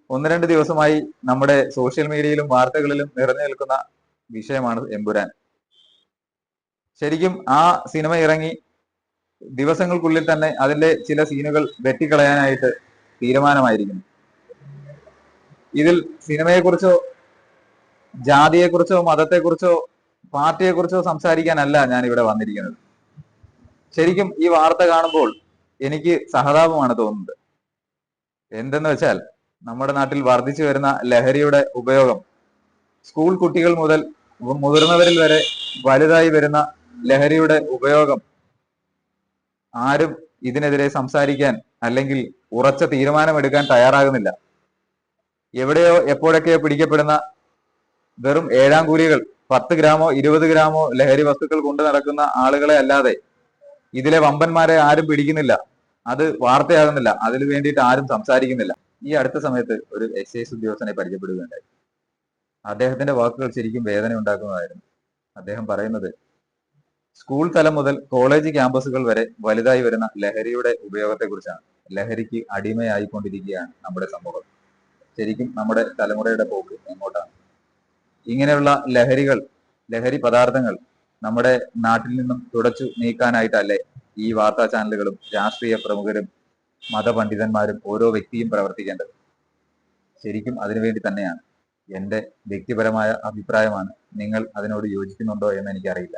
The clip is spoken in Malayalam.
ഒന്ന് രണ്ട് ദിവസമായി നമ്മുടെ സോഷ്യൽ മീഡിയയിലും വാർത്തകളിലും നിറഞ്ഞു നിൽക്കുന്ന വിഷയമാണ് എമ്പുരാൻ. ശരിക്കും ആ സിനിമ ഇറങ്ങി ദിവസങ്ങൾക്കുള്ളിൽ തന്നെ അതിന്റെ ചില സീനുകൾ വെട്ടിക്കളയാനായിട്ട് തീരുമാനമായിരിക്കുന്നു. ഇതിൽ സിനിമയെക്കുറിച്ചോ ജാതിയെക്കുറിച്ചോ മതത്തെക്കുറിച്ചോ പാർട്ടിയെക്കുറിച്ചോ സംസാരിക്കാനല്ല ഞാൻ ഇവിടെ വന്നിരിക്കുന്നത്. ശരിക്കും ഈ വാർത്ത കാണുമ്പോൾ എനിക്ക് സഹതാപമാണ് തോന്നുന്നത്. എന്തെന്ന് വെച്ചാൽ നമ്മുടെ നാട്ടിൽ വർദ്ധിച്ചു വരുന്ന ലഹരിയുടെ ഉപയോഗം, സ്കൂൾ കുട്ടികൾ മുതൽ മുതിർന്നവരിൽ വരെ വലുതായി വരുന്ന ലഹരിയുടെ ഉപയോഗം, ആരും ഇതിനെതിരെ സംസാരിക്കാൻ അല്ലെങ്കിൽ ഉറച്ച തീരുമാനമെടുക്കാൻ തയ്യാറാകുന്നില്ല. എവിടെയോ എപ്പോഴൊക്കെയോ പിടിക്കപ്പെടുന്ന വെറും ഏഴാംകൂലികൾ 10 ഗ്രാമോ 20 ഗ്രാമോ ലഹരി വസ്തുക്കൾ കൊണ്ട് നടക്കുന്ന ആളുകളെ അല്ലാതെ ഇതിലെ വമ്പന്മാരെ ആരും പിടിക്കുന്നില്ല. അത് വാർത്തയാകുന്നില്ല. അതിനു വേണ്ടിയിട്ട് ആരും സംസാരിക്കുന്നില്ല. ഈ അടുത്ത സമയത്ത് ഒരു എക്സൈസ് ഉദ്യോഗസ്ഥനെ പരിചയപ്പെടുകയുണ്ടായി. അദ്ദേഹത്തിന്റെ വാക്കുകൾ ശരിക്കും വേദന ഉണ്ടാക്കുന്നതായിരുന്നു. അദ്ദേഹം പറയുന്നത്, സ്കൂൾ തലം മുതൽ കോളേജ് ക്യാമ്പസുകൾ വരെ വലുതായി വരുന്ന ലഹരിയുടെ ഉപയോഗത്തെക്കുറിച്ചാണ്. ലഹരിക്ക് അടിമയായിക്കൊണ്ടിരിക്കുകയാണ് നമ്മുടെ സമൂഹം. ശരിക്കും നമ്മുടെ തലമുറയുടെ പോക്ക് എങ്ങോട്ടാണ്? ഇങ്ങനെയുള്ള ലഹരി പദാർത്ഥങ്ങൾ നമ്മുടെ നാട്ടിൽ നിന്നും തുടച്ചു നീക്കാനായിട്ടല്ലേ ഈ വാർത്താ ചാനലുകളും രാഷ്ട്രീയ പ്രമുഖരും മതപണ്ഡിതന്മാരും ഓരോ വ്യക്തിയും പ്രവർത്തിക്കേണ്ടത്? ശരിക്കും അതിനുവേണ്ടി തന്നെയാണ്. എന്റെ വ്യക്തിപരമായ അഭിപ്രായമാണ്. നിങ്ങൾ അതിനോട് യോജിക്കുന്നുണ്ടോ എന്ന് എനിക്കറിയില്ല.